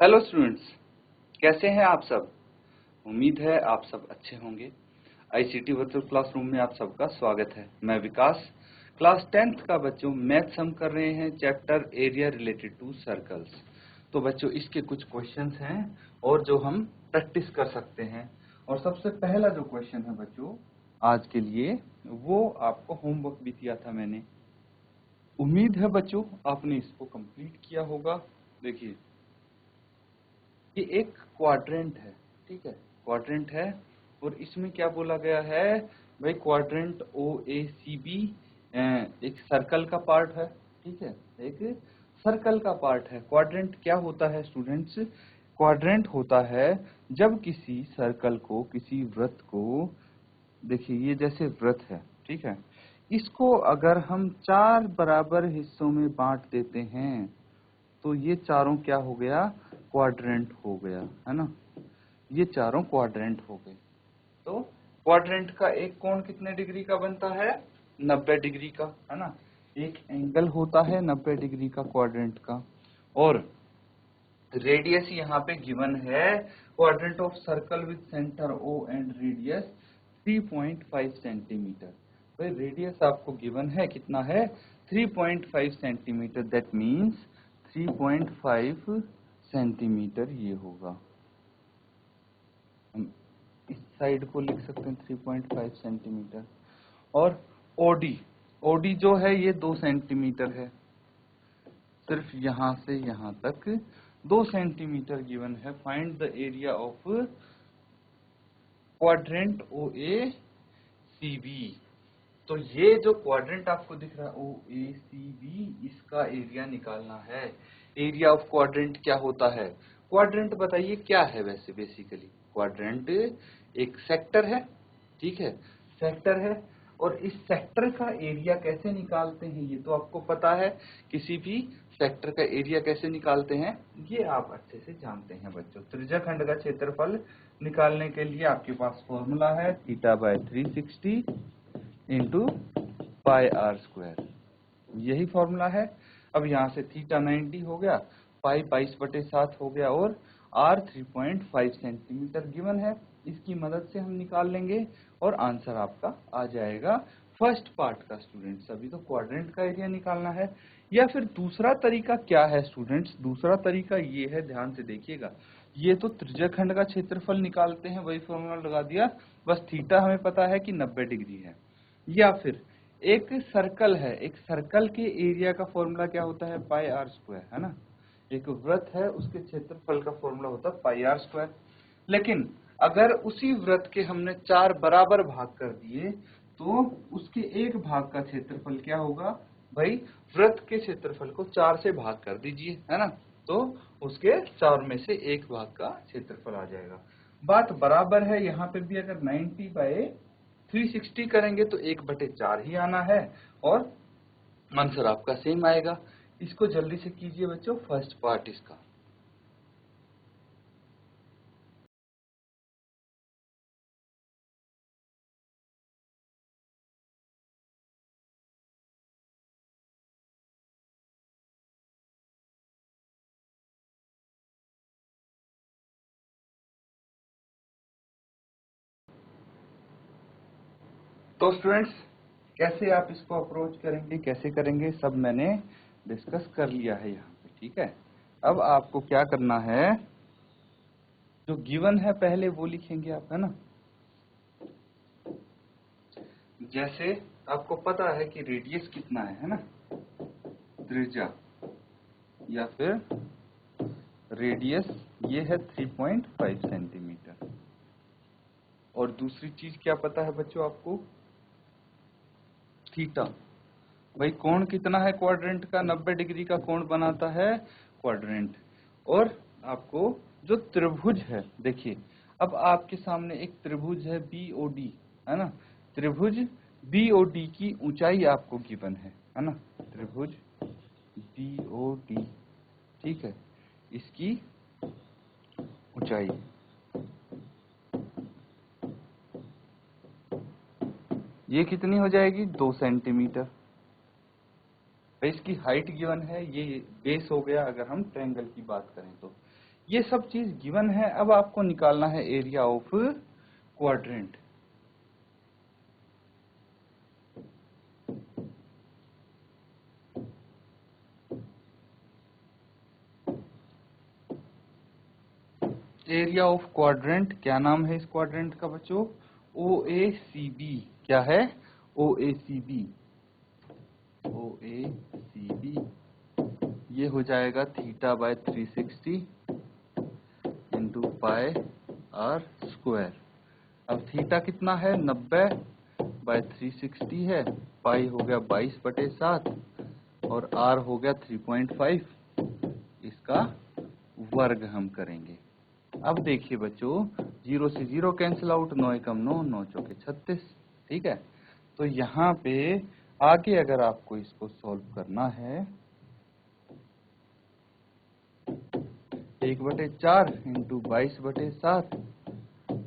Hello students, कैसे हैं आप सब। उम्मीद है आप सब अच्छे होंगे। आईसीटी वर्चुअल क्लासरूम में आप सबका स्वागत है। मैं विकास, क्लास 10th का बच्चों मैथ्स हम कर रहे हैं chapter area related to circles. तो बच्चों इसके कुछ क्वेश्चंस हैं और जो हम प्रैक्टिस कर सकते हैं। और सबसे पहला जो क्वेश्चन है बच्चों आज के लिए, वो आपको होमवर्क भी दिया था मैंने। उम्मीद है बच्चों आपने इसको कंप्लीट किया होगा। देखिए, ये एक क्वाड्रेंट है, ठीक है, क्वाड्रेंट है। और इसमें क्या बोला गया है भाई, quadrant O A C B एक सर्कल का पार्ट है, ठीक है, एक सर्कल का पार्ट है। क्वाड्रेंट क्या होता है स्टूडेंट्स? क्वाड्रेंट होता है जब किसी सर्कल को, किसी वृत्त को, देखिए ये जैसे वृत्त है, ठीक है, इसको अगर हम 4 बराबर हिस्सों में बांट देते हैं तो ये चारों क्या हो गया? क्वाड्रेंट हो गया, है ना। ये चारों क्वाड्रेंट हो गए। तो क्वाड्रेंट का एक कोण कितने डिग्री का बनता है? 90 डिग्री का, है ना। एक एंगल होता है 90 डिग्री का क्वाड्रेंट का। और रेडियस यहाँ पे गिवन है, quadrant of circle with centre O and radius 3.5 centimetre. भाई रेडियस आपको गिवन है, कितना है? 3.5 सेंटीमीटर। दैट मीन्स 3.5 सेंटीमीटर ये होगा। हम इस साइड को लिख सकते हैं 3.5 सेंटीमीटर। और ओडी, ओडी जो है ये 2 सेंटीमीटर है। सिर्फ यहां से यहां तक 2 सेंटीमीटर गिवन है। Find the area of quadrant O A C B. तो ये जो क्वाड्रेंट आपको दिख रहा है ओ ए सी बी, इसका एरिया निकालना है। एरिया ऑफ क्वाड्रेंट क्या होता है? क्वाड्रेंट बताइए क्या है वैसे? बेसिकली क्वाड्रेंट एक सेक्टर है, ठीक है, सेक्टर है। और इस सेक्टर का एरिया कैसे निकालते हैं ये तो आपको पता है। किसी भी सेक्टर का एरिया कैसे निकालते हैं ये आप अच्छे से जानते हैं बच्चों। त्रिज्याखंड का क्षेत्रफल निकालने के लिए आपके पास फॉर्मूला है θ/360 इंटू पाई आर स्क्वायर, यही फॉर्मूला है। अब यहाँ से थीटा 90 हो गया, पाई 22/7 हो गया, और आर 3.5 सेंटीमीटर गिवन है। इसकी मदद से हम निकाल लेंगे और आंसर आपका आ जाएगा फर्स्ट पार्ट का। स्टूडेंट्स अभी तो क्वाड्रेंट का एरिया निकालना है। या फिर दूसरा तरीका क्या है स्टूडेंट्स? दूसरा तरीका ये है, ध्यान से देखिएगा। ये तो त्रिज्याखंड का क्षेत्रफल निकालते हैं, वही फॉर्मूला लगा दिया, बस थीटा हमें पता है कि 90 डिग्री है। या फिर एक सर्कल है, एक सर्कल के एरिया का फॉर्मूला क्या होता है? पाई आर स्क्वायर, है ना। एक वृत्त है, उसके क्षेत्रफल का फॉर्मूला होता है पाई आर स्क्वायर। लेकिन अगर उसी वृत्त के हमने 4 बराबर भाग कर दिए तो उसके एक भाग का क्षेत्रफल क्या होगा? भाई वृत्त के क्षेत्रफल को 4 से भाग कर दीजिए, है ना, तो उसके 4 में से एक भाग का क्षेत्रफल आ जाएगा। बात बराबर है यहाँ पे भी। अगर 90/360 करेंगे तो 1/4 ही आना है और आंसर आपका सेम आएगा। इसको जल्दी से कीजिए बच्चों, फर्स्ट पार्ट इसका। तो स्टूडेंट्स कैसे आप इसको अप्रोच करेंगे, कैसे करेंगे, सब मैंने डिस्कस कर लिया है यहाँ पे, ठीक है। अब आपको क्या करना है, जो गिवन है पहले वो लिखेंगे आप, है ना। जैसे आपको पता है कि रेडियस कितना है ना, त्रिज्या, या फिर रेडियस ये है 3.5 सेंटीमीटर। और दूसरी चीज क्या पता है बच्चों आपको? थीटा। भाई कोण कितना है क्वाड्रेंट का? 90 डिग्री का कोण बनाता है क्वाड्रेंट। और आपको जो त्रिभुज है, देखिए अब आपके सामने एक त्रिभुज है बीओडी, है ना। त्रिभुज बीओडी की ऊंचाई आपको गिवन है ना। त्रिभुज बीओडी, ठीक है, इसकी ऊंचाई ये कितनी हो जाएगी? 2 सेंटीमीटर। इसकी हाइट गिवन है, ये बेस हो गया अगर हम ट्रायंगल की बात करें तो। ये सब चीज गिवन है। अब आपको निकालना है area of quadrant. Area of quadrant, क्या नाम है इस क्वाड्रेंट का बच्चों? OACB। क्या है? OACB। OACB ये हो जाएगा θ/360 इंटू पाई r स्क्वायर। अब थीटा कितना है? 90/360 है। पाई हो गया 22/7 और r हो गया 3.5। इसका वर्ग हम करेंगे। अब देखिए बच्चों, 0 से 0 कैंसिल आउट, 9 एकम 9, 9 चौके 36। ठीक है, तो यहाँ पे आगे अगर आपको इसको सॉल्व करना है, 1/4 इंटू 22/7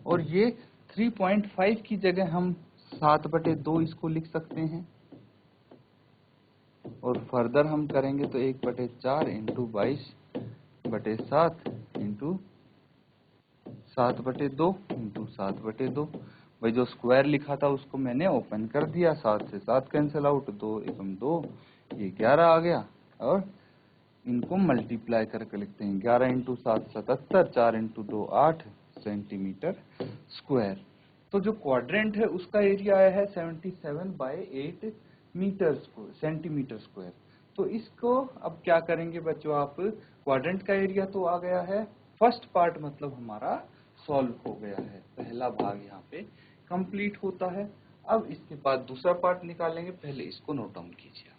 और ये 3.5 की जगह हम 7/2 इसको लिख सकते हैं। और फर्दर हम करेंगे तो 1/4 इंटू 22/7 इंटू 7/2 इंटू 7/2। भाई जो स्क्वायर लिखा था उसको मैंने ओपन कर दिया, 7 से 7 कैंसिल आउट, 2 एकम 2, ये 11 आ गया। और इनको मल्टीप्लाई करके लिखते हैं, 11 इंटू 7 77, 4 इंटू 2 8 सेंटीमीटर स्क्वायर। तो जो क्वाड्रेंट है उसका एरिया आया है 77/8 सेंटीमीटर स्क्वायर। तो इसको अब क्या करेंगे बच्चों आप, क्वाड्रेंट का एरिया तो आ गया है, फर्स्ट पार्ट मतलब हमारा सॉल्व हो गया है, पहला भाग यहाँ पे कंप्लीट होता है। अब इसके बाद दूसरा पार्ट निकालेंगे, पहले इसको नोट डाउन कीजिए।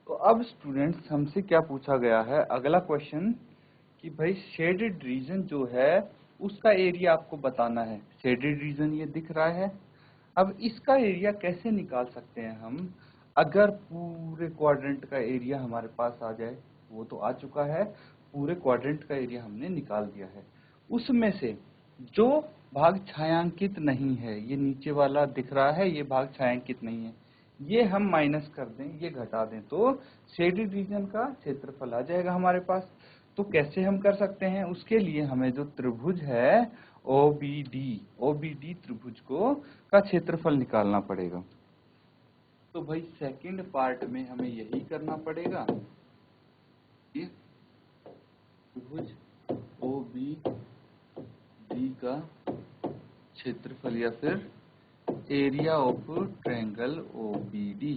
तो अब स्टूडेंट्स हमसे क्या पूछा गया है, अगला क्वेश्चन, कि भाई शेडेड रीजन जो है उसका एरिया आपको बताना है। शेडेड रीजन ये दिख रहा है। अब इसका एरिया कैसे निकाल सकते हैं हम? अगर पूरे क्वाड्रेंट का एरिया हमारे पास आ जाए, वो तो आ चुका है, पूरे क्वाड्रेंट का एरिया हमने निकाल दिया है। उसमें से जो भाग छायांकित नहीं है, ये नीचे वाला दिख रहा है, ये भाग छायांकित नहीं है, ये हम माइनस कर दें, ये घटा दें, तो शेडेड रीजन का क्षेत्रफल आ जाएगा हमारे पास। तो कैसे हम कर सकते हैं? उसके लिए हमें जो त्रिभुज है ओबीडी त्रिभुज को का क्षेत्रफल निकालना पड़ेगा। तो भाई सेकंड पार्ट में हमें यही करना पड़ेगा, ये त्रिभुज ओबीडी का क्षेत्रफल या फिर एरिया ऑफ ट्रायंगल ओबीडी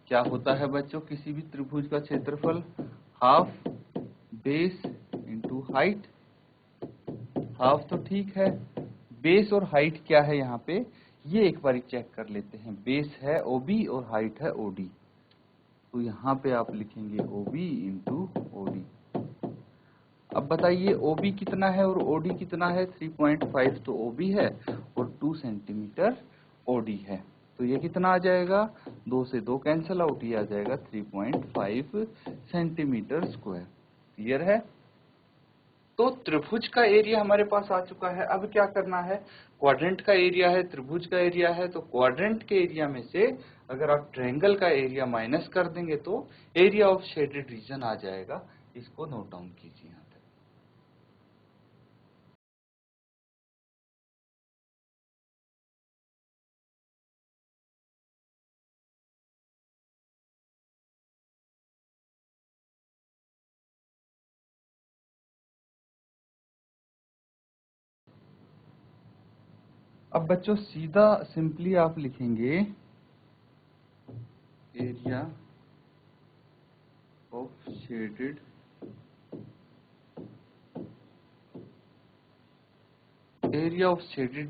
क्या होता है बच्चों? किसी भी त्रिभुज का क्षेत्रफल half base into height. Half तो ठीक है, बेस और हाइट क्या है यहाँ पे, ये एक बार चेक कर लेते हैं। बेस है ओबी और हाइट है ओडी, तो यहाँ पे आप लिखेंगे ओबी इंटू ओडी। अब बताइए ओबी कितना है और ओडी कितना है? 3.5 तो ओबी है और 2 सेंटीमीटर ओडी है। तो ये कितना आ जाएगा? 2 से 2 कैंसिल आउट, ये आ जाएगा 3.5 सेंटीमीटर स्क्वायर। क्लियर है? तो त्रिभुज का एरिया हमारे पास आ चुका है। अब क्या करना है? क्वाड्रेंट का एरिया है, त्रिभुज का एरिया है, तो क्वाड्रेंट के एरिया में से अगर आप ट्रायंगल का एरिया माइनस कर देंगे तो एरिया ऑफ शेडेड रीजन आ जाएगा। इसको नोट डाउन कीजिए यहाँ तक। अब बच्चों सीधा सिंपली आप लिखेंगे area of shaded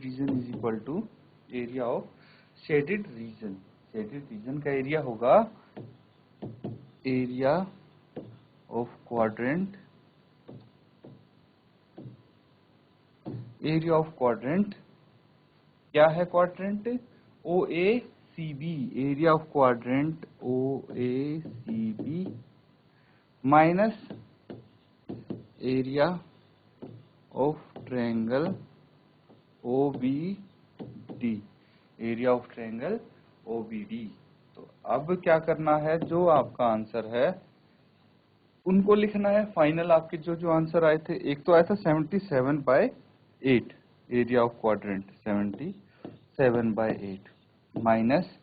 region is equal to area of shaded region. Shaded region का एरिया होगा area of quadrant, area of quadrant क्या है? Quadrant O A CB, area of quadrant OACB minus area of triangle OBD, area of triangle OBD। तो अब क्या करना है, जो आपका आंसर है उनको लिखना है। फाइनल आपके जो जो आंसर आए थे, एक तो आया था 77/8 एरिया ऑफ क्वाड्रेंट, 77/8 माइनस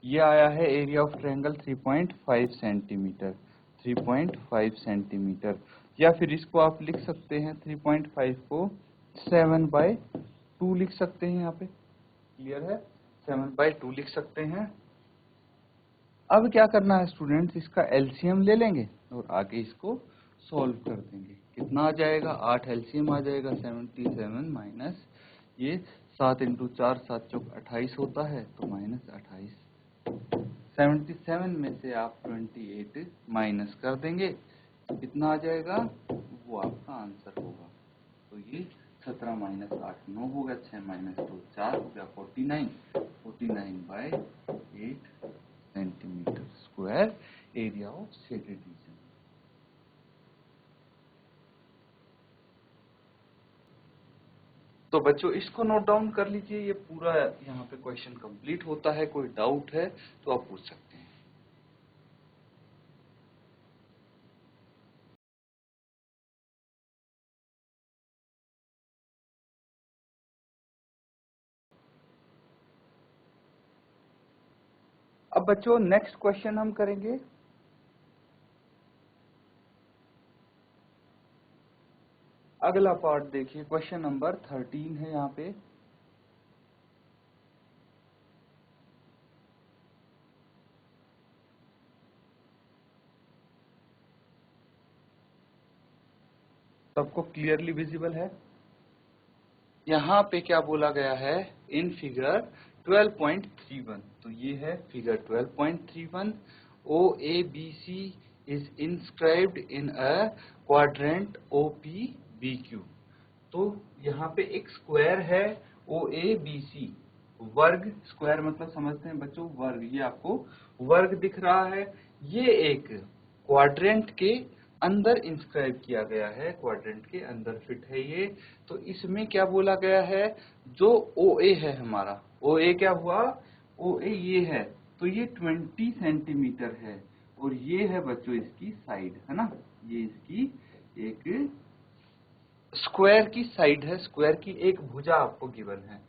ये आया है area of triangle 3.5 centimetre, 3.5 centimetre. या फिर इसको आप लिख सकते हैं 3.5 को 7/2 लिख सकते हैं, यहाँ पे क्लियर है, 7/2 लिख सकते हैं। अब क्या करना है स्टूडेंट्स, इसका एलसीएम ले लेंगे और आगे इसको सॉल्व कर देंगे। कितना आ जाएगा, 8 एलसीएम आ जाएगा, 77 माइनस ये 7 × 4 7 चौक 28 होता है, तो माइनस 28। 77 में से आप 28 माइनस कर देंगे, कितना आ जाएगा, वो आपका आंसर होगा। तो ये 17 माइनस 8 9 होगा, 6 माइनस 2 4 हो गया, 49, 49/8 centimetre square area of shaded reason. तो बच्चों इसको नोट डाउन कर लीजिए, ये पूरा यहाँ पे क्वेश्चन कंप्लीट होता है। कोई डाउट है तो आप पूछ सकते हैं। अब बच्चों नेक्स्ट क्वेश्चन हम करेंगे अगला पार्ट। देखिए क्वेश्चन नंबर 13 है यहाँ पे। सबको क्लियरली विजिबल है। यहाँ पे क्या बोला गया है, इन फिगर 12.31, तो ये है figure 12.31। OABC is inscribed in a quadrant OPBQ। तो यहाँ पे एक स्क्वायर है OABC, वर्ग, स्क्वायर मतलब समझते हैं बच्चों वर्ग, ये आपको वर्ग दिख रहा है। ये एक क्वाड्रेंट के अंदर इंस्क्राइब किया गया है, क्वाड्रेंट के अंदर फिट है ये। तो इसमें क्या बोला गया है, जो OA है हमारा, OA क्या हुआ, OA ये है, तो ये 20 सेंटीमीटर है, और ये है बच्चों इसकी साइड, है ना, ये इसकी एक स्क्वायर की साइड है, स्क्वायर की एक भुजा आपको गिवन है।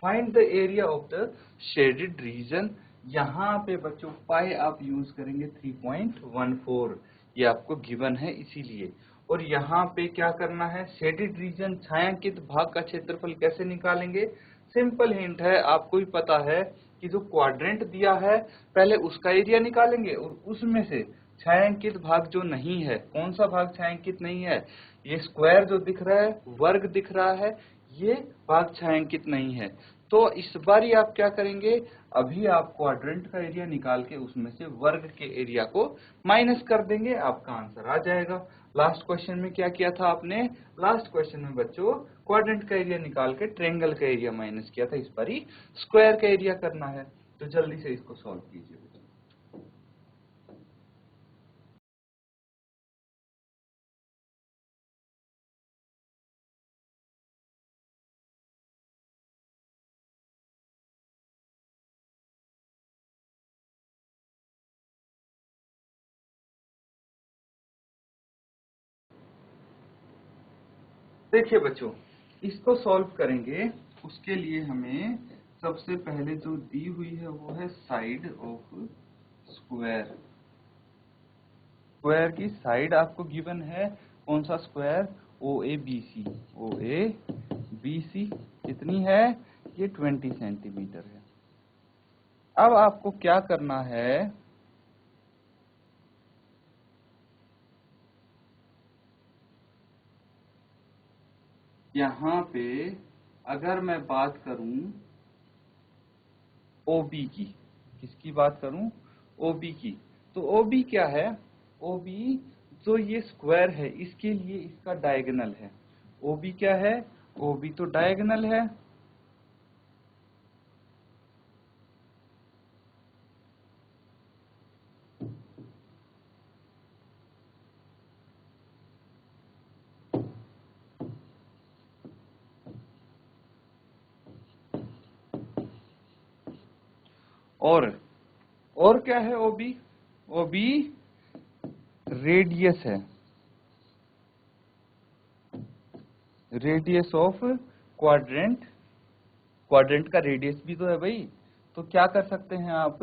Find the area of the shaded region. यहाँ पे बच्चों पाई आप यूज करेंगे 3.14, ये आपको गिवन है इसीलिए। और यहाँ पे क्या करना है, शेडेड रीजन छायांकित भाग का क्षेत्रफल कैसे निकालेंगे। सिंपल हिंट है, आपको भी पता है कि जो क्वाड्रेंट दिया है पहले उसका एरिया निकालेंगे, और उसमें से छायांकित भाग जो नहीं है, कौन सा भाग छायांकित नहीं है, ये स्क्वायर जो दिख रहा है, वर्ग दिख रहा है, ये भाग छायांकित नहीं है। तो इस बार आप क्या करेंगे, अभी आप क्वाड्रेंट का एरिया निकाल के उसमें से वर्ग के एरिया को माइनस कर देंगे, आपका आंसर आ जाएगा। लास्ट क्वेश्चन में क्या किया था आपने, लास्ट क्वेश्चन में बच्चों क्वाड्रेंट का एरिया निकाल के ट्रायंगल का एरिया माइनस किया था, इस बार स्क्वायर का एरिया करना है। तो जल्दी से इसको सॉल्व कीजिए। देखिए बच्चों इसको सॉल्व करेंगे, उसके लिए हमें सबसे पहले जो दी हुई है वो है साइड ऑफ स्क्वायर। स्क्वायर की साइड आपको गिवन है, कौन सा स्क्वायर, OABC। OABC कितनी है, ये 20 सेंटीमीटर है। अब आपको क्या करना है, यहाँ पे अगर मैं बात करूं OB की, किसकी बात करूं, OB की, तो OB क्या है, OB जो ये स्क्वायर है इसके लिए इसका डायगोनल है। OB क्या है, OB तो डायगोनल है। और क्या है ओबी? ओबी रेडियस है, रेडियस ऑफ क्वाड्रेंट। क्वाड्रेंट का रेडियस भी तो है भाई। तो क्या कर सकते हैं आप,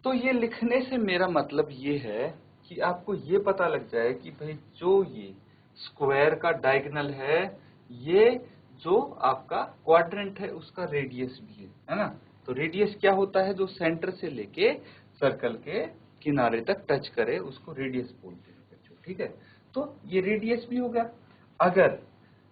तो ये लिखने से मेरा मतलब ये है कि आपको ये पता लग जाए कि भाई जो ये स्क्वायर का डायगोनल है, ये जो आपका क्वाड्रेंट है उसका रेडियस भी है ना। तो रेडियस क्या होता है? जो सेंटर से लेके सर्कल के किनारे तक टच करे उसको रेडियस बोलते हैं बच्चों, ठीक है। तो ये रेडियस भी हो गया। अगर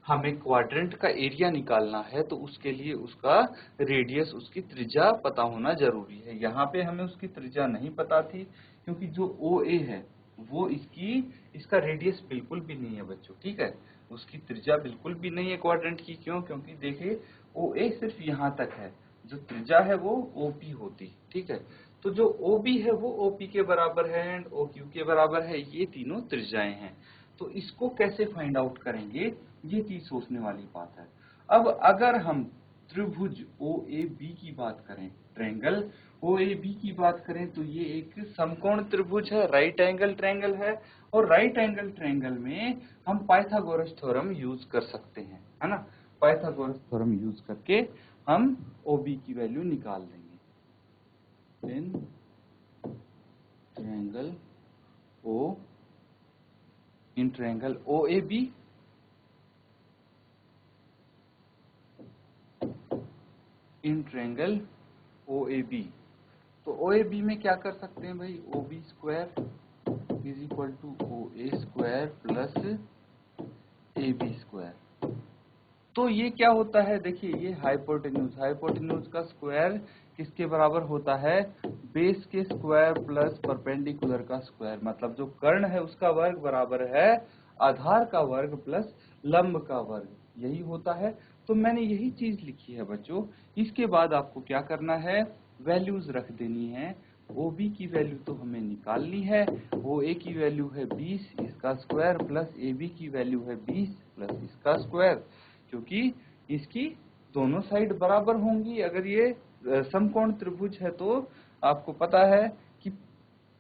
हमें क्वाड्रेंट का एरिया निकालना है तो उसके लिए उसका रेडियस, उसकी त्रिज्या पता होना जरूरी है। यहाँ पे हमें उसकी त्रिज्या नहीं पता थी क्योंकि जो OA है वो इसका रेडियस बिल्कुल भी नहीं है बच्चों, ठीक है। उसकी त्रिज्या बिल्कुल भी नहीं है क्वाड्रेंट की। क्यों? क्योंकि देखिए OA सिर्फ यहाँ तक है, जो त्रिज्या है वो OP होती, ठीक है। तो जो OB है वो OP के बराबर है एंड OQ के बराबर है, ये तीनों त्रिज्याएं हैं। तो इसको कैसे फाइंड आउट करेंगे, ये चीज सोचने वाली बात है। अब अगर हम त्रिभुज OAB की बात करें, ट्रायंगल OAB की बात करें, तो ये एक समकोण त्रिभुज है, राइट एंगल ट्रायंगल है। और राइट एंगल ट्रायंगल में हम पाइथागोरस थ्योरम यूज कर सकते हैं, है ना। पाइथागोरस थ्योरम यूज करके हम OB की वैल्यू निकाल देंगे। In triangle OAB, in triangle OAB। तो OAB में क्या कर सकते हैं भाई, OB square is equal to OA square plus AB square. तो ये क्या होता है, देखिए ये हाइपोटेन्यूज, हाइपोटेन्यूज का स्क्वायर किसके बराबर होता है? बेस के स्क्वायर प्लस परपेंडिकुलर का स्क्वायर। मतलब जो कर्ण है उसका वर्ग बराबर है आधार का वर्ग प्लस लंब का वर्ग, यही होता है। तो मैंने यही चीज लिखी है बच्चों। इसके बाद आपको क्या करना है, वैल्यूज रख देनी है। OB की वैल्यू तो हमें निकालनी है, OA की वैल्यू है 20 इसका स्क्वायर प्लस AB की वैल्यू है 20 प्लस इसका स्क्वायर, क्योंकि इसकी दोनों साइड बराबर होंगी। अगर ये समकोण त्रिभुज है तो आपको पता है कि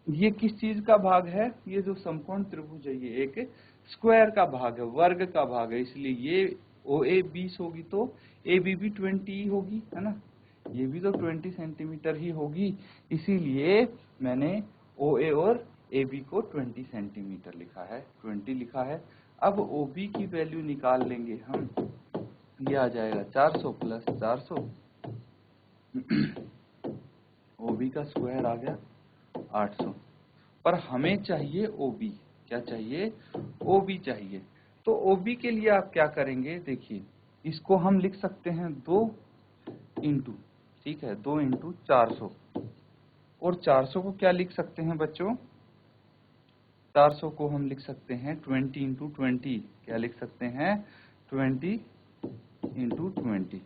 ये किस चीज का भाग है, ये जो समकोण त्रिभुज है ये एक स्क्वायर का भाग है, वर्ग का भाग है। इसलिए ये OA 20 होगी तो AB भी 20 होगी, है ना। ये भी तो 20 सेंटीमीटर ही होगी, इसीलिए मैंने OA और AB को 20 सेंटीमीटर लिखा है, 20 लिखा है। अब OB की वैल्यू निकाल लेंगे हम, ये आ जाएगा 400 प्लस 400 OB का स्क्वायर आ गया 800। पर हमें चाहिए OB, क्या चाहिए? OB चाहिए। तो OB के लिए आप क्या करेंगे, देखिए इसको हम लिख सकते हैं 2 इंटू, ठीक है, 2 इंटू 400। और 400 को क्या लिख सकते हैं बच्चों? 400 को हम लिख सकते हैं 20 इंटू 20। क्या लिख सकते हैं? 20 इंटू 20।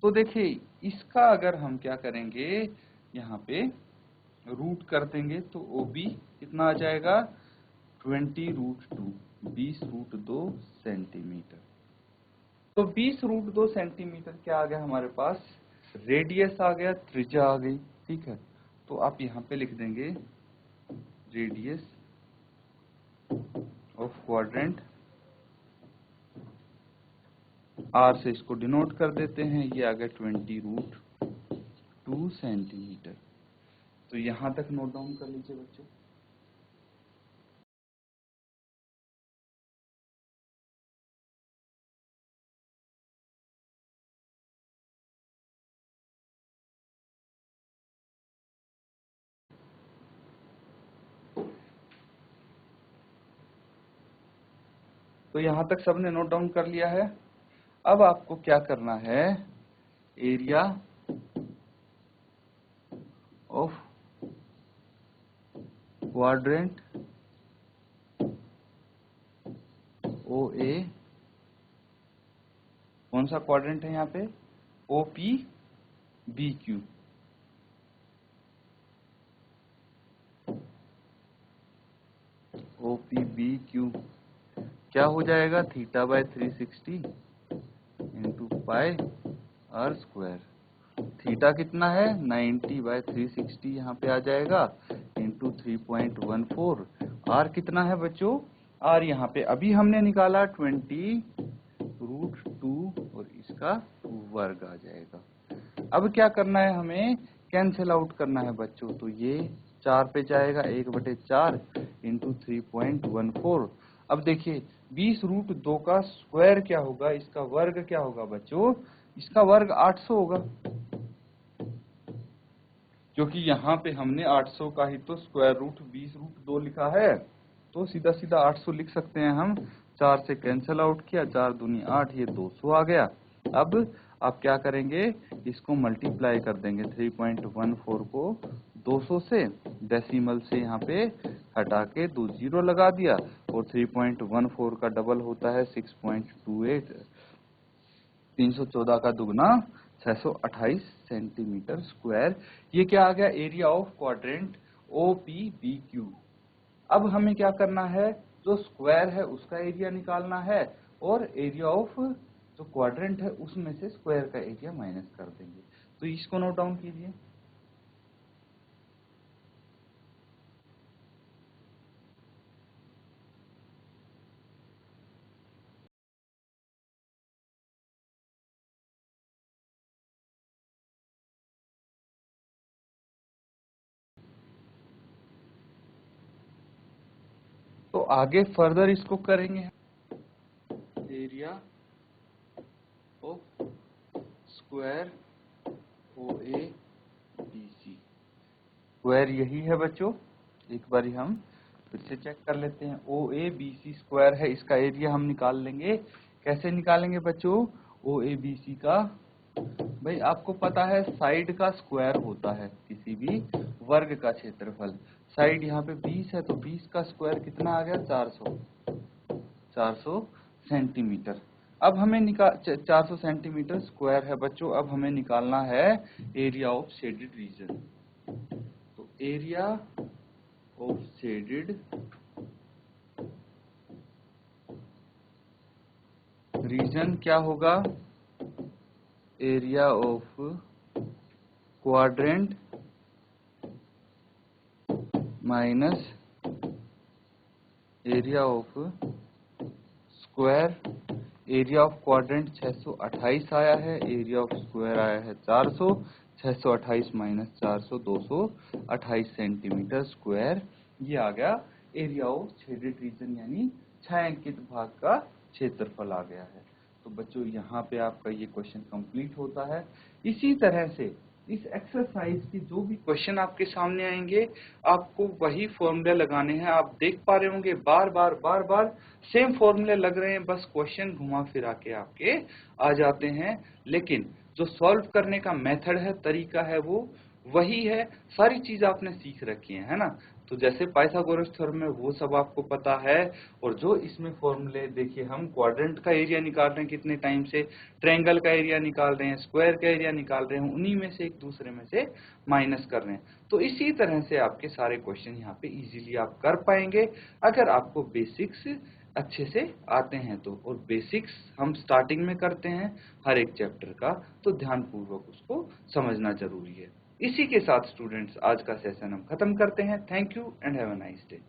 तो देखिए इसका अगर हम क्या करेंगे, यहाँ पे रूट कर देंगे तो OB कितना आ जाएगा? 20√2, 20√2 सेंटीमीटर। तो 20√2 सेंटीमीटर क्या आ गया हमारे पास? रेडियस आ गया, त्रिज्या आ गई, ठीक है। तो आप यहाँ पे लिख देंगे रेडियस ऑफ क्वाड्रेंट, R से इसको डिनोट कर देते हैं, ये आ गया 20√2 सेंटीमीटर। तो यहां तक नोट डाउन कर लीजिए बच्चों। तो यहां तक सबने नोट डाउन कर लिया है। अब आपको क्या करना है, एरिया ऑफ क्वाड्रेंट OA, कौन सा क्वाड्रेंट है यहाँ पे? OPBQ। OPBQ क्या हो जाएगा, θ/360 into pi r square. Theta कितना है, 90/360 यहाँ पे आ जाएगा इंटू 3.14। आर कितना है बच्चों, आर यहाँ पे अभी हमने निकाला 20√2 और इसका वर्ग आ जाएगा। अब क्या करना है, हमें कैंसिल आउट करना है बच्चों, तो ये 4 पे जाएगा, 1/4 इंटू 3.14। अब देखिए 20√2 का स्क्वायर क्या होगा, इसका वर्ग क्या होगा बच्चों, इसका वर्ग 800 होगा, क्योंकि यहाँ पे हमने 800 का ही तो स्क्वायर रूट 20√2 लिखा है, तो सीधा सीधा 800 लिख सकते हैं हम। 4 से कैंसिल आउट किया, 4 दूनी 8, ये 200 आ गया। अब आप क्या करेंगे, इसको मल्टीप्लाई कर देंगे, 3.14 को 200 से, डेसिमल से यहाँ पे हटा के 2 जीरो लगा दिया, और 3.14 का डबल होता है 6.28, 314 का दुगना 628 सेंटीमीटर स्क्वायर। ये क्या आ गया, एरिया ऑफ क्वाड्रेंट OPBQ। अब हमें क्या करना है, जो स्क्वायर है उसका एरिया निकालना है, और एरिया ऑफ जो क्वाड्रेंट है उसमें से स्क्वायर का एरिया माइनस कर देंगे। तो इसको नोट डाउन कीजिए। तो आगे फर्दर इसको करेंगे, area of square OABC। Square यही है बच्चों, एक बार हम फिर से चेक कर लेते हैं। OABC स्क्वायर है, इसका एरिया हम निकाल लेंगे। कैसे निकालेंगे बच्चों, OABC का, भाई आपको पता है साइड का स्क्वायर होता है किसी भी वर्ग का क्षेत्रफल। साइड यहाँ पे 20 है, तो 20 का स्क्वायर कितना आ गया, 400 सेंटीमीटर। अब हमें 400 सेंटीमीटर स्क्वायर है बच्चों। अब हमें निकालना है एरिया ऑफ शेडेड रीजन। तो एरिया ऑफ शेडेड रीजन क्या होगा, area of quadrant minus area of square. Area of quadrant 628 आया है, एरिया ऑफ स्क्वायर आया है 400। 628 माइनस 400, 228 सेंटीमीटर स्क्वायर। ये आ गया एरिया ऑफ शेडेड रीजन, यानी छायांकित भाग का क्षेत्रफल आ गया है। तो बच्चों यहाँ पे आपका ये क्वेश्चन कंप्लीट होता है। इसी तरह से इस एक्सरसाइज के जो भी क्वेश्चन आपके सामने आएंगे, आपको वही फॉर्मूले लगाने हैं। आप देख पा रहे होंगे बार बार सेम फॉर्मूले लग रहे हैं, बस क्वेश्चन घुमा फिरा के आपके आ जाते हैं, लेकिन जो सॉल्व करने का मेथड है, तरीका है, वो वही है। सारी चीज आपने सीख रखी है ना। तो जैसे पाइथागोरस थ्योरम में वो सब आपको पता है, और जो इसमें फॉर्मूले देखिए, हम क्वाड्रेंट का एरिया निकाल रहे हैं कितने टाइम से, ट्रायंगल का एरिया निकाल रहे हैं, स्क्वायर का एरिया निकाल रहे हैं, उन्हीं में से एक दूसरे में से माइनस कर रहे हैं। तो इसी तरह से आपके सारे क्वेश्चन यहाँ पे इजीली आप कर पाएंगे, अगर आपको बेसिक्स अच्छे से आते हैं तो। और बेसिक्स हम स्टार्टिंग में करते हैं हर एक चैप्टर का, तो ध्यानपूर्वक उसको समझना जरूरी है। इसी के साथ स्टूडेंट्स आज का सेशन हम खत्म करते हैं। Thank you and have a nice day.